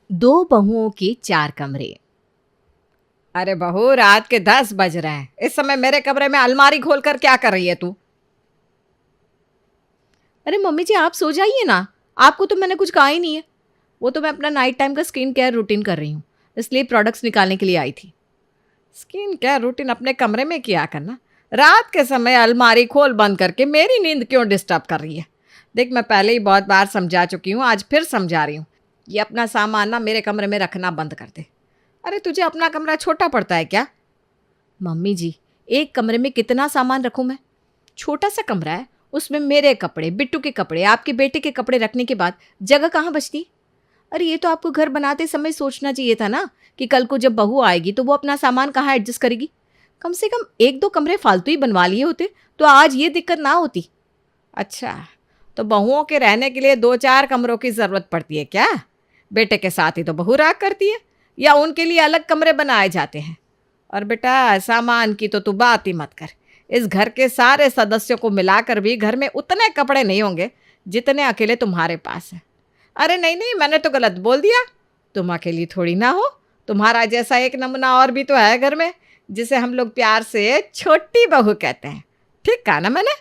दो बहुओं के चार कमरे। अरे बहू, रात के 10 बज रहे हैं। इस समय मेरे कमरे में अलमारी खोल कर क्या कर रही है तू? अरे मम्मी जी, आप सो जाइए ना। आपको तो मैंने कुछ कहा ही नहीं है। वो तो मैं अपना नाइट टाइम का स्किन केयर रूटीन कर रही हूँ, इसलिए प्रोडक्ट्स निकालने के लिए आई थी। स्किन केयर रूटीन अपने कमरे में किया करना। रात के समय अलमारी खोल बंद करके मेरी नींद क्यों डिस्टर्ब कर रही है? देख, मैं पहले ही बहुत बार समझा चुकी हूँ, आज फिर समझा रही हूँ। ये अपना सामान ना मेरे कमरे में रखना बंद कर दे। अरे तुझे अपना कमरा छोटा पड़ता है क्या? मम्मी जी, एक कमरे में कितना सामान रखूं मैं? छोटा सा कमरा है, उसमें मेरे कपड़े, बिट्टू के कपड़े, आपके बेटे के कपड़े रखने के बाद जगह कहाँ बचती? अरे ये तो आपको घर बनाते समय सोचना चाहिए था ना कि कल को जब बहू आएगी तो वो अपना सामान कहाँ एडजस्ट करेगी। कम से कम एक दो कमरे फालतू ही बनवा लिए होते तो आज ये दिक्कत ना होती। अच्छा, तो बहुओं के रहने के लिए 2-4 कमरों की ज़रूरत पड़ती है क्या? बेटे के साथ ही तो बहू रहा करती है, या उनके लिए अलग कमरे बनाए जाते हैं? और बेटा, सामान की तो तू बात ही मत कर। इस घर के सारे सदस्यों को मिलाकर भी घर में उतने कपड़े नहीं होंगे जितने अकेले तुम्हारे पास हैं। अरे नहीं नहीं, मैंने तो गलत बोल दिया। तुम अकेली थोड़ी ना हो। तुम्हारा जैसा एक नमूना और भी तो है घर में, जिसे हम लोग प्यार से छोटी बहू कहते हैं। ठीक कहा ना मैंने?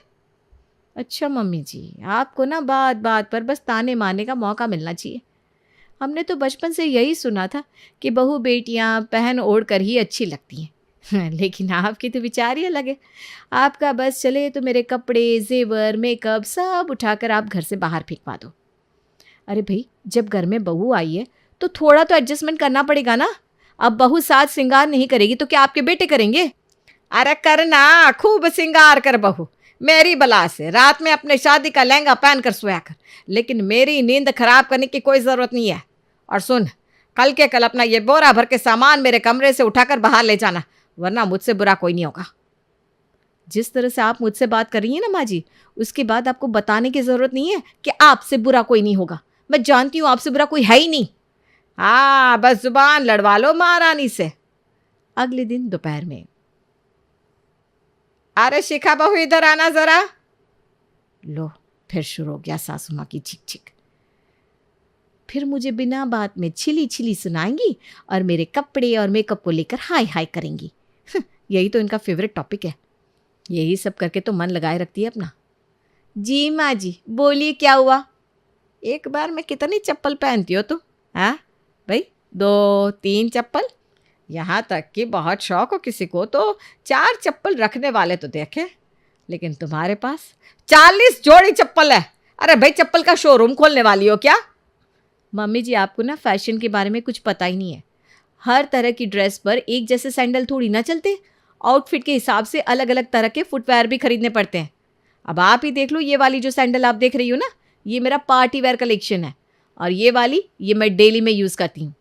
अच्छा मम्मी जी, आपको ना बात बात पर बस ताने मारने का मौका मिलना चाहिए। हमने तो बचपन से यही सुना था कि बहू बेटियां पहन ओढ़ कर ही अच्छी लगती हैं। लेकिन आपकी तो विचार ही अलग है। आपका बस चले तो मेरे कपड़े, जेवर, मेकअप सब उठाकर आप घर से बाहर फेंकवा दो। अरे भाई, जब घर में बहू आई है तो थोड़ा तो एडजस्टमेंट करना पड़ेगा ना। अब बहू साज श्रृंगार नहीं करेगी तो क्या आपके बेटे करेंगे? अरे करना, खूब सिंगार कर बहू। मेरी बला से रात में अपने शादी का लहंगा पहन कर सोया कर, लेकिन मेरी नींद खराब करने की कोई ज़रूरत नहीं है। और सुन, कल के कल अपना ये बोरा भर के सामान मेरे कमरे से उठाकर बाहर ले जाना, वरना मुझसे बुरा कोई नहीं होगा। जिस तरह से आप मुझसे बात कर रही हैं ना माँ जी, उसके बाद आपको बताने की ज़रूरत नहीं है कि आपसे बुरा कोई नहीं होगा। मैं जानती हूँ आपसे बुरा कोई है ही नहीं। हाँ, बस जुबान लड़वा लो महारानी से। अगले दिन दोपहर में। अरे शिखा बहू, इधर आना जरा। लो, फिर शुरू हो गया सासू माँ की चिक चिक। फिर मुझे बिना बात में छिली छिली सुनाएंगी और मेरे कपड़े और मेकअप को लेकर हाय हाय करेंगी। यही तो इनका फेवरेट टॉपिक है। यही सब करके तो मन लगाए रखती है अपना। जी माँ जी, बोलिए क्या हुआ? एक बार में कितनी चप्पल पहनती हो तुम? हाँ भाई, 2-3 चप्पल? यहाँ तक कि बहुत शौक हो किसी को तो 4 चप्पल रखने वाले तो देखे, लेकिन तुम्हारे पास 40 जोड़ी चप्पल है। अरे भाई, चप्पल का शोरूम खोलने वाली हो क्या? मम्मी जी, आपको ना फैशन के बारे में कुछ पता ही नहीं है। हर तरह की ड्रेस पर एक जैसे सैंडल थोड़ी ना चलते। आउटफिट के हिसाब से अलग अलग तरह के फुटवेयर भी खरीदने पड़ते हैं। अब आप ही देख लो, ये वाली जो सैंडल आप देख रही हो ना, ये मेरा पार्टी वेयर कलेक्शन है। और ये वाली, ये मैं डेली में यूज़ करती हूँ।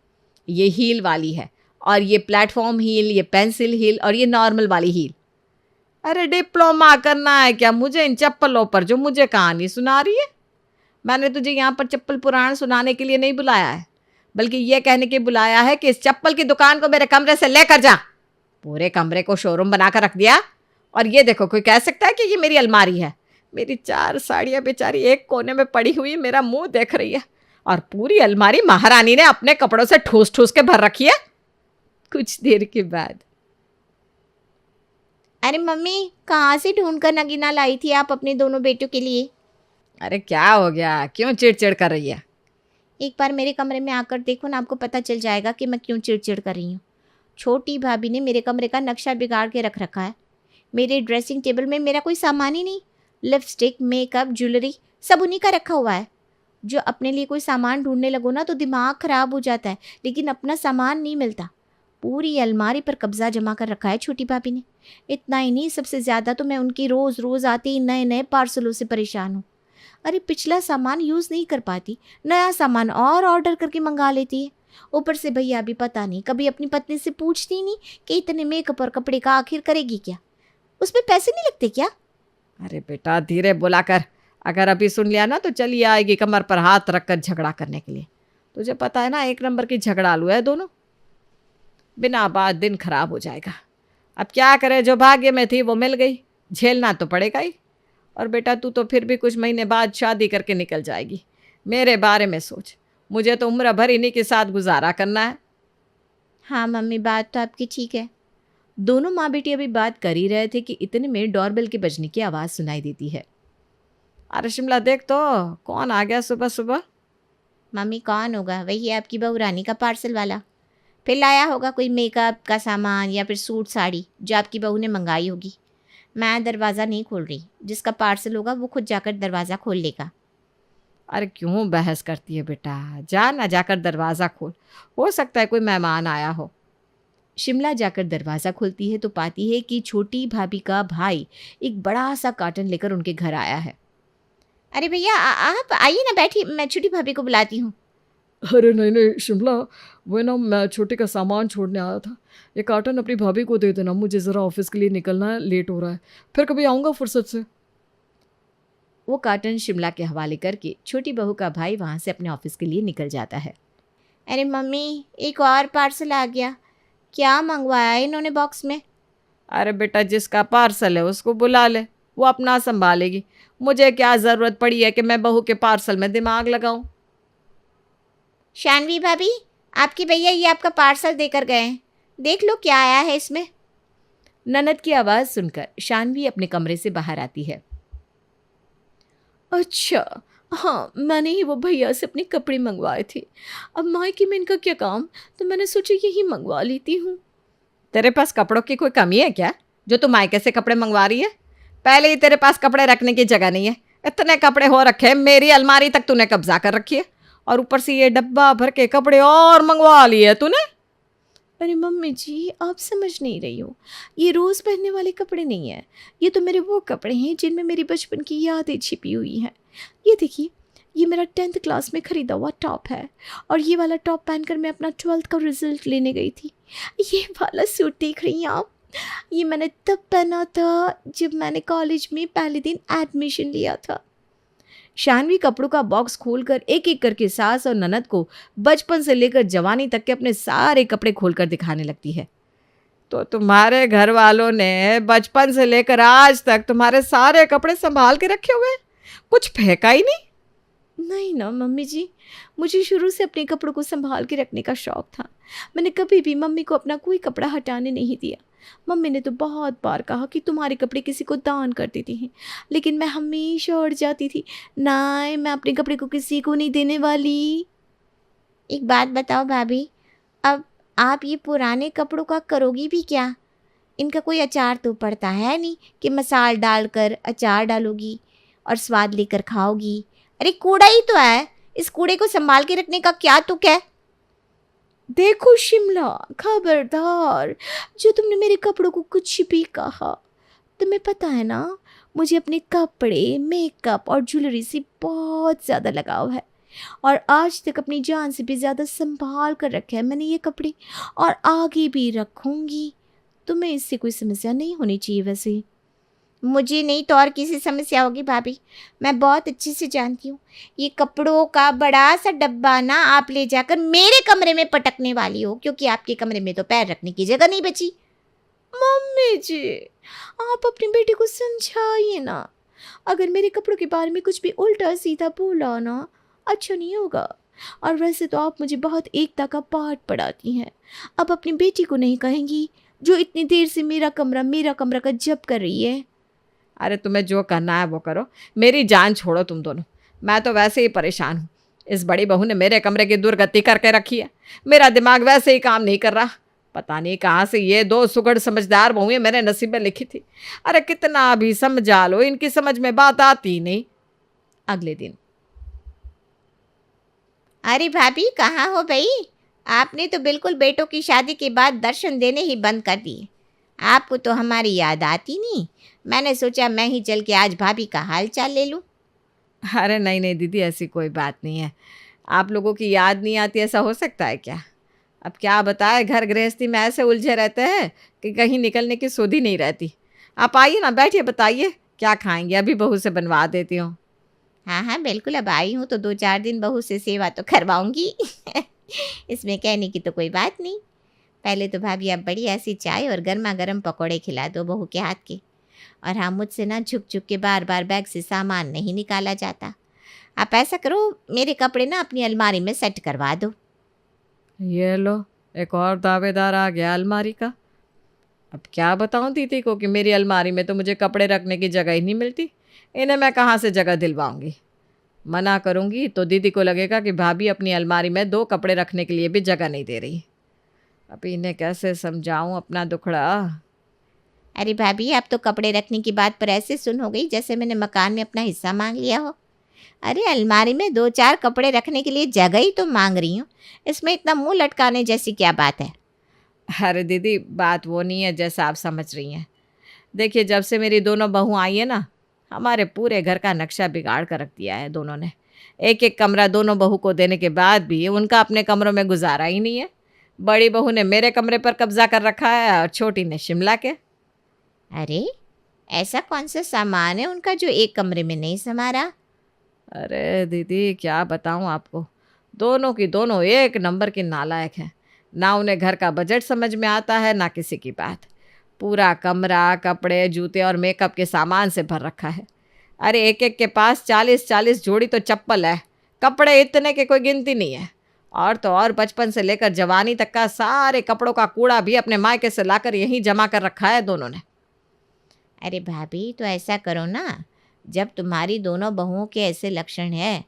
ये हील वाली है, और ये प्लेटफॉर्म हील, ये पेंसिल हील, और ये नॉर्मल वाली हील। अरे डिप्लोमा करना है क्या मुझे इन चप्पलों पर जो मुझे कहानी सुना रही है? मैंने तुझे यहाँ पर चप्पल पुराण सुनाने के लिए नहीं बुलाया है, बल्कि ये कहने के बुलाया है कि इस चप्पल की दुकान को मेरे कमरे से लेकर जा। पूरे कमरे को शोरूम बनाकर रख दिया। और ये देखो, कोई कह सकता है कि ये मेरी अलमारी है? मेरी 4 साड़ियाँ बेचारी एक कोने में पड़ी हुई मेरा मुंह देख रही है, और पूरी अलमारी महारानी ने अपने कपड़ों से ठूस ठूस के भर रखी है। कुछ देर के बाद। अरे मम्मी, कहाँ से ढूंढ कर नगीना लाई थी आप अपने दोनों बेटों के लिए? अरे क्या हो गया, क्यों चिड़चिड़ कर रही है? एक बार मेरे कमरे में आकर देखो ना, आपको पता चल जाएगा कि मैं क्यों चिड़चिड़ कर रही हूँ। छोटी भाभी ने मेरे कमरे का नक्शा बिगाड़ के रख रखा है। मेरे ड्रेसिंग टेबल में मेरा कोई सामान ही नहीं। लिपस्टिक, मेकअप, ज्वेलरी सब उन्हीं का रखा हुआ है। जो अपने लिए कोई सामान ढूंढने लगो ना तो दिमाग खराब हो जाता है, लेकिन अपना सामान नहीं मिलता। पूरी अलमारी पर कब्जा जमा कर रखा है छोटी भाभी ने। इतना ही नहीं, सबसे ज़्यादा तो मैं उनकी रोज़ रोज़ आते ही नए नए पार्सलों से परेशान हूँ। अरे पिछला सामान यूज़ नहीं कर पाती, नया सामान और ऑर्डर करके मंगा लेती है। ऊपर से भैया भी पता नहीं कभी अपनी पत्नी से पूछती नहीं कि इतने मेकअप और कपड़े का आखिर करेगी क्या? उसमें पैसे नहीं लगते क्या? अरे बेटा, धीरे बोला कर। अगर अभी सुन लिया ना तो चली आएगी कमर पर हाथ रखकर झगड़ा करने के लिए। तुझे पता है ना, एक नंबर की झगड़ालू है दोनों। बिना बात दिन खराब हो जाएगा। अब क्या करे, जो भाग्य में थी वो मिल गई, झेलना तो पड़ेगा ही। और बेटा, तू तो फिर भी कुछ महीने बाद शादी करके निकल जाएगी। मेरे बारे में सोच। मुझे तो उम्र भर इन्हीं के साथ गुजारा करना है। हाँ मम्मी, बात तो आपकी ठीक है। दोनों माँ बेटी अभी बात कर ही रहे थे कि इतने में डोरबेल के बजने की आवाज़ सुनाई देती है। अरे शिमला देख तो, कौन आ गया सुबह सुबह। मम्मी कौन होगा? वही है आपकी बहू रानी का पार्सल वाला। फिर लाया होगा कोई मेकअप का सामान या फिर सूट साड़ी जो आपकी बहू ने मंगाई होगी। मैं दरवाज़ा नहीं खोल रही, जिसका पार्सल होगा वो खुद जाकर दरवाज़ा खोल लेगा। अरे क्यों बहस करती है बेटा, जा ना जाकर दरवाज़ा खोल, हो सकता है कोई मेहमान आया हो। शिमला जाकर दरवाज़ा खोलती है तो पाती है कि छोटी भाभी का भाई एक बड़ा सा कार्टन लेकर उनके घर आया है। अरे भैया आप आइए ना, बैठिए, मैं छोटी भाभी को बुलाती हूँ। अरे नहीं नहीं शिमला, वो ना मैं छोटे का सामान छोड़ने आया था। ये कार्टन अपनी भाभी को दे देना, मुझे ज़रा ऑफिस के लिए निकलना है, लेट हो रहा है, फिर कभी आऊँगा फुर्सत से। वो कार्टन शिमला के हवाले करके छोटी बहू का भाई वहाँ से अपने ऑफिस के लिए निकल जाता है। अरे मम्मी, एक और पार्सल आ गया। क्या मंगवाया है इन्होंने बॉक्स में? अरे बेटा, जिसका पार्सल है उसको बुला ले, वो अपना संभालेगी। मुझे क्या ज़रूरत पड़ी है कि मैं बहू के पार्सल में दिमाग लगाऊं। शानवी भाभी, आपके भैया ये आपका पार्सल देकर गए हैं, देख लो क्या आया है इसमें। ननद की आवाज़ सुनकर शानवी अपने कमरे से बाहर आती है। अच्छा, हाँ, मैंने ही वो भैया से अपने कपड़े मंगवाए थे। अब मायके में इनका क्या काम, तो मैंने सोचा यही मंगवा लेती हूँ। तेरे पास कपड़ों की कोई कमी है क्या, जो तू मायके से कपड़े मंगवा रही है? पहले ही तेरे पास कपड़े रखने की जगह नहीं है, इतने कपड़े हो रखे हैं, मेरी अलमारी तक तूने कब्जा कर रखी है, और ऊपर से ये डब्बा भर के कपड़े और मंगवा लिए तूने। अरे मम्मी जी, आप समझ नहीं रही हो, ये रोज़ पहनने वाले कपड़े नहीं हैं। ये तो मेरे वो कपड़े हैं जिनमें मेरी बचपन की यादें छिपी हुई हैं। ये देखिए, ये मेरा 10th क्लास में ख़रीदा हुआ टॉप है, और ये वाला टॉप पहनकर मैं अपना 12th का रिज़ल्ट लेने गई थी। ये वाला सूट देख रही हैं आप, ये मैंने तब पहना था जब मैंने कॉलेज में पहले दिन एडमिशन लिया था। शानवी कपड़ों का बॉक्स खोलकर एक एक करके सास और ननद को बचपन से लेकर जवानी तक के अपने सारे कपड़े खोलकर दिखाने लगती है। तो तुम्हारे घर वालों ने बचपन से लेकर आज तक तुम्हारे सारे कपड़े संभाल के रखे हुए हैं, कुछ फेंका ही नहीं? नहीं ना मम्मी जी, मुझे शुरू से अपने कपड़ों को संभाल के रखने का शौक़ था। मैंने कभी भी मम्मी को अपना कोई कपड़ा हटाने नहीं दिया। मम्मी ने तो बहुत बार कहा कि तुम्हारे कपड़े किसी को दान कर देती हैं, लेकिन मैं हमेशा अड़ जाती थी। नहीं, मैं अपने कपड़े को किसी को नहीं देने वाली। एक बात बताओ भाभी, अब आप ये पुराने कपड़ों का करोगी भी क्या? इनका कोई अचार तो पड़ता है नहीं कि मसाल डालकर अचार डालोगी और स्वाद लेकर खाओगी। अरे कूड़ा ही तो है, इस कूड़े को संभाल के रखने का क्या तुक है? देखो शिमला, खबरदार, जो तुमने मेरे कपड़ों को कुछ भी कहा। तुम्हें पता है ना, मुझे अपने कपड़े, मेकअप और ज्वेलरी से बहुत ज़्यादा लगाव है, और आज तक अपनी जान से भी ज़्यादा संभाल कर रखे हैं मैंने ये कपड़े, और आगे भी रखूँगी। तुम्हें इससे कोई समस्या नहीं होनी चाहिए। वैसे मुझे नहीं तो और किसी समस्या होगी भाभी, मैं बहुत अच्छे से जानती हूँ। ये कपड़ों का बड़ा सा डब्बा ना आप ले जाकर मेरे कमरे में पटकने वाली हो, क्योंकि आपके कमरे में तो पैर रखने की जगह नहीं बची। मम्मी जी, आप अपनी बेटी को समझाइए ना, अगर मेरे कपड़ों के बारे में कुछ भी उल्टा सीधा बोला ना, अच्छा नहीं होगा। और वैसे तो आप मुझे बहुत एकता का पाठ पढ़ाती हैं, अब अपनी बेटी को नहीं कहेंगी जो इतनी देर से मेरा कमरा का जप कर रही है। अरे तुम्हें जो करना है वो करो, मेरी जान छोड़ो तुम दोनों। मैं तो वैसे ही परेशान हूँ, इस बड़ी बहू ने मेरे कमरे की दुर्गति करके रखी है। मेरा दिमाग वैसे ही काम नहीं कर रहा, पता नहीं कहाँ से ये दो सुगड़ समझदार बहुएं मेरे नसीब में लिखी थी। अरे कितना भी समझा लो, इनकी समझ में बात आती नहीं। अगले दिन, अरे भाभी कहाँ हो भाई? आपने तो बिल्कुल बेटों की शादी के बाद दर्शन देने ही बंद कर दिए। आपको तो हमारी याद आती नहीं। मैंने सोचा मैं ही चल के आज भाभी का हाल चाल ले लूँ। अरे नहीं नहीं दीदी, ऐसी कोई बात नहीं है। आप लोगों की याद नहीं आती, ऐसा हो सकता है क्या? अब क्या बताए, घर गृहस्थी में ऐसे उलझे रहते हैं कि कहीं निकलने की सुध ही नहीं रहती। आप आइए ना, बैठिए, बताइए क्या खाएंगे, अभी बहू से बनवा देती हूँ। हाँ हाँ बिल्कुल, अब आई हूँ तो 2-4 दिन बहू से सेवा तो करवाऊँगी। इसमें कहने की तो कोई बात नहीं। पहले तो भाभी आप बड़ी ऐसी चाय और गर्मा गर्म पकौड़े खिला दो बहू के हाथ के। और हाँ, मुझसे ना झुक झुक के बार बार बैग से सामान नहीं निकाला जाता। आप ऐसा करो, मेरे कपड़े ना अपनी अलमारी में सेट करवा दो। ये लो, एक और दावेदार आ गया अलमारी का। अब क्या बताऊं दीदी को कि मेरी अलमारी में तो मुझे कपड़े रखने की जगह ही नहीं मिलती। इन्हें मैं कहाँ से जगह दिलवाऊंगी। मना करूंगी तो दीदी को लगेगा कि भाभी अपनी अलमारी में 2 कपड़े रखने के लिए भी जगह नहीं दे रही। अब इन्हें कैसे समझाऊं अपना दुखड़ा। अरे भाभी, आप तो कपड़े रखने की बात पर ऐसे सुन हो गई जैसे मैंने मकान में अपना हिस्सा मांग लिया हो। अरे अलमारी में 2-4 कपड़े रखने के लिए जगह ही तो मांग रही हूँ, इसमें इतना मुंह लटकाने जैसी क्या बात है। अरे दीदी, बात वो नहीं है जैसा आप समझ रही हैं। देखिए, जब से मेरी दोनों बहू आई है ना, हमारे पूरे घर का नक्शा बिगाड़ कर रख दिया है दोनों ने। एक एक कमरा दोनों बहू को देने के बाद भी उनका अपने कमरों में गुजारा ही नहीं है। बड़ी बहू ने मेरे कमरे पर कब्जा कर रखा है और छोटी ने शिमला के। अरे ऐसा कौन सा सामान है उनका जो एक कमरे में नहीं समा रहा? अरे दीदी, क्या बताऊं आपको, दोनों की दोनों एक नंबर की नालायक हैं। ना उन्हें घर का बजट समझ में आता है, ना किसी की बात। पूरा कमरा कपड़े, जूते और मेकअप के सामान से भर रखा है। अरे एक एक के पास 40-40 जोड़ी तो चप्पल है। कपड़े इतने के कोई गिनती नहीं है। और तो और बचपन से लेकर जवानी तक का सारे कपड़ों का कूड़ा भी अपने मायके से लाकर यहीं जमा कर रखा है दोनों ने। अरे भाभी, तो ऐसा करो ना, जब तुम्हारी दोनों बहुओं के ऐसे लक्षण है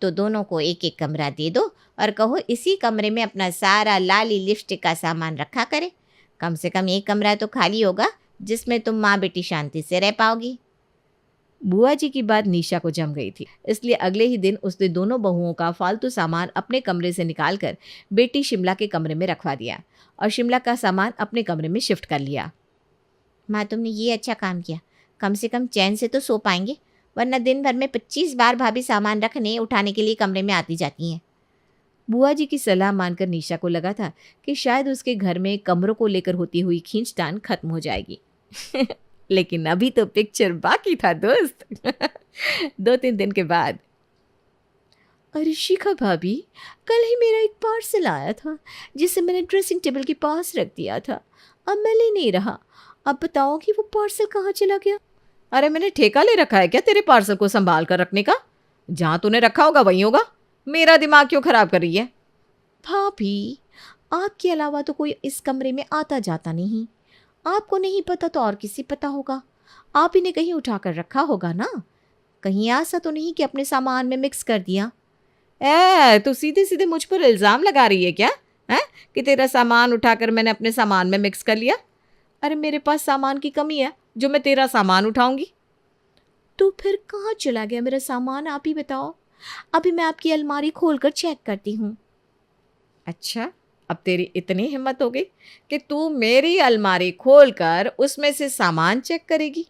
तो दोनों को एक एक कमरा दे दो और कहो इसी कमरे में अपना सारा लाली लिपस्टिक का सामान रखा करे। कम से कम एक कमरा तो खाली होगा जिसमें तुम माँ बेटी शांति से रह पाओगी। बुआ जी की बात निशा को जम गई थी, इसलिए अगले ही दिन उसने दोनों बहुओं का फालतू सामान अपने कमरे से निकालकर बेटी शिमला के कमरे में रखवा दिया और शिमला का सामान अपने कमरे में शिफ्ट कर लिया। माँ, तुमने ये अच्छा काम किया, कम से कम चैन से तो सो पाएंगे, वरना दिन भर में 25 बार भाभी सामान रखने उठाने के लिए कमरे में आती जाती हैं। बुआ जी की सलाह मानकर निशा को लगा था कि शायद उसके घर में कमरों को लेकर होती हुई खींचतान खत्म हो जाएगी। लेकिन अभी तो पिक्चर बाकी था दोस्त। 2-3 दिन के बाद, अरे शिखा भाभी, कल ही मेरा एक पार्सल आया था जिसे मैंने ड्रेसिंग टेबल के पास रख दिया था। अब मिल ही नहीं रहा। अब बताओ कि वो पार्सल कहाँ चला गया? अरे मैंने ठेका ले रखा है क्या तेरे पार्सल को संभाल कर रखने का? जहाँ तूने रखा होगा वहीं होगा। मेरा दिमाग क्यों खराब कर रही है? भाभी, आपके अलावा तो कोई इस कमरे में आता जाता नहीं। आपको नहीं पता तो और किसी पता होगा। आप इन्हें कहीं उठा कर रखा होगा ना। कहीं ऐसा तो नहीं कि अपने सामान में मिक्स कर दिया? तू सीधे सीधे मुझ पर इल्ज़ाम लगा रही है क्या? है कि तेरा सामान उठाकर मैंने अपने सामान में मिक्स कर लिया? अरे मेरे पास सामान की कमी है जो मैं तेरा सामान उठाऊंगी? तो फिर कहाँ चला गया मेरा सामान, आप ही बताओ। अभी मैं आपकी अलमारी खोलकर चेक करती हूँ। अच्छा, अब तेरी इतनी हिम्मत हो गई कि तू मेरी अलमारी खोलकर उसमें से सामान चेक करेगी?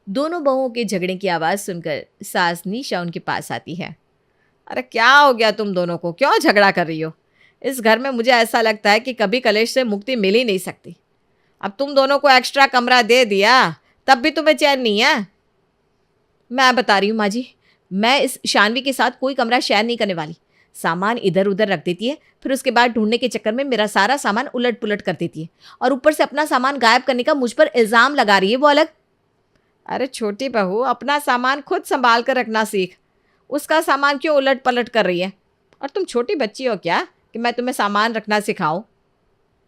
दोनों बहुओं के झगड़े की आवाज़ सुनकर सास निशा उनके पास आती है। अरे क्या हो गया तुम दोनों को, क्यों झगड़ा कर रही हो? इस घर में मुझे ऐसा लगता है कि कभी कलेश से मुक्ति मिल ही नहीं सकती। अब तुम दोनों को एक्स्ट्रा कमरा दे दिया तब भी तुम्हें चैन नहीं है। मैं बता रही हूँ माँ जी, मैं इस शानवी के साथ कोई कमरा शेयर नहीं करने वाली। सामान इधर उधर रख देती है, फिर उसके बाद ढूंढने के चक्कर में मेरा सारा सामान उलट पुलट कर देती है और ऊपर से अपना सामान गायब करने का मुझ पर इल्ज़ाम लगा रही है, वो अलग। अरे छोटी बहू, अपना सामान खुद संभाल कर रखना सीख। उसका सामान क्यों उलट पलट कर रही है? और तुम छोटी बच्ची हो क्या कि मैं तुम्हें सामान रखना सिखाऊं?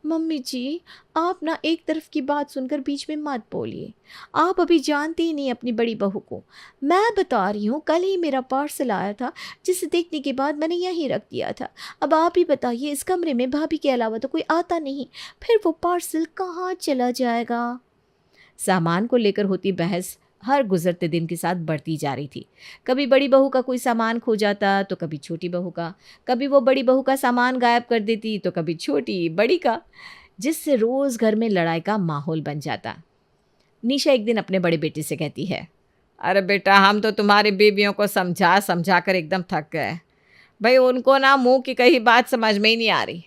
मम्मी जी, आप ना एक तरफ की बात सुनकर बीच में मत बोलिए। आप अभी जानते ही नहीं अपनी बड़ी बहू को। मैं बता रही हूँ, कल ही मेरा पार्सल आया था जिसे देखने के बाद मैंने यहीं रख दिया था। अब आप ही बताइए, इस कमरे में भाभी के अलावा तो कोई आता नहीं, फिर वो पार्सल कहाँ चला जाएगा? सामान को लेकर होती बहस हर गुजरते दिन के साथ बढ़ती जा रही थी। कभी बड़ी बहू का कोई सामान खो जाता तो कभी छोटी बहू का, कभी वो बड़ी बहू का सामान गायब कर देती तो कभी छोटी बड़ी का, जिससे रोज़ घर में लड़ाई का माहौल बन जाता। निशा एक दिन अपने बड़े बेटे से कहती है, अरे बेटा, हम तो तुम्हारी बीवियों को समझा समझा कर एकदम थक गए भाई। उनको ना मुंह की कही बात समझ में ही नहीं आ रही।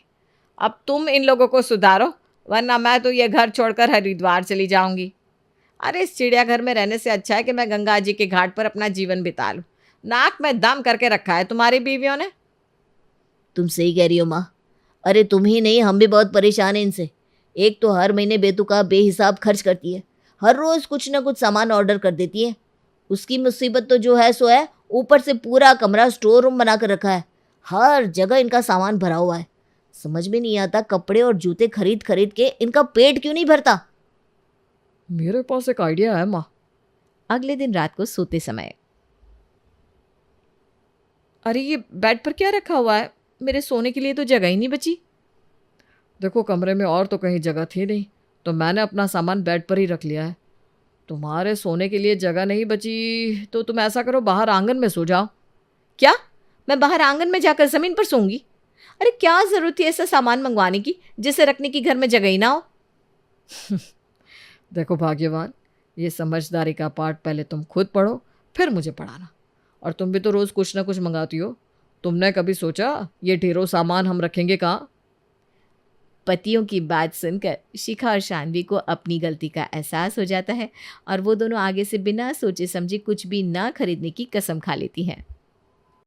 अब तुम इन लोगों को सुधारो, वरना मैं तो ये घर छोड़कर हरिद्वार चली जाऊंगी। अरे इस चिड़ियाघर में रहने से अच्छा है कि मैं गंगा जी के घाट पर अपना जीवन बिता लूँ। नाक में दम करके रखा है तुम्हारी बीवियों ने। तुम सही कह रही हो माँ। अरे तुम ही नहीं, हम भी बहुत परेशान हैं इनसे। एक तो हर महीने बेतुका बेहिसाब खर्च करती है, हर रोज़ कुछ ना कुछ सामान ऑर्डर कर देती है। उसकी मुसीबत तो जो है सो है, ऊपर से पूरा कमरा स्टोर रूम बना कर रखा है। हर जगह इनका सामान भरा हुआ है। समझ में नहीं आता कपड़े और जूते खरीद खरीद के इनका पेट क्यों नहीं भरता। मेरे पास एक आइडिया है माँ। अगले दिन रात को सोते समय, अरे ये बेड पर क्या रखा हुआ है? मेरे सोने के लिए तो जगह ही नहीं बची। देखो कमरे में और तो कहीं जगह थी नहीं, तो मैंने अपना सामान बेड पर ही रख लिया है। तुम्हारे सोने के लिए जगह नहीं बची तो तुम ऐसा करो, बाहर आंगन में सो जाओ। क्या मैं बाहर आंगन में जाकर ज़मीन पर सोऊंगी? अरे क्या ज़रूरत थी ऐसा सामान मंगवाने की जिसे रखने की घर में जगह ही ना हो। देखो भाग्यवान, ये समझदारी का पाठ पहले तुम खुद पढ़ो, फिर मुझे पढ़ाना। और तुम भी तो रोज़ कुछ ना कुछ मंगाती हो। तुमने कभी सोचा ये ढेरों सामान हम रखेंगे कहाँ? पतियों की बात सुनकर शिखा और शानवी को अपनी गलती का एहसास हो जाता है और वो दोनों आगे से बिना सोचे समझे कुछ भी ना खरीदने की कसम खा लेती हैं।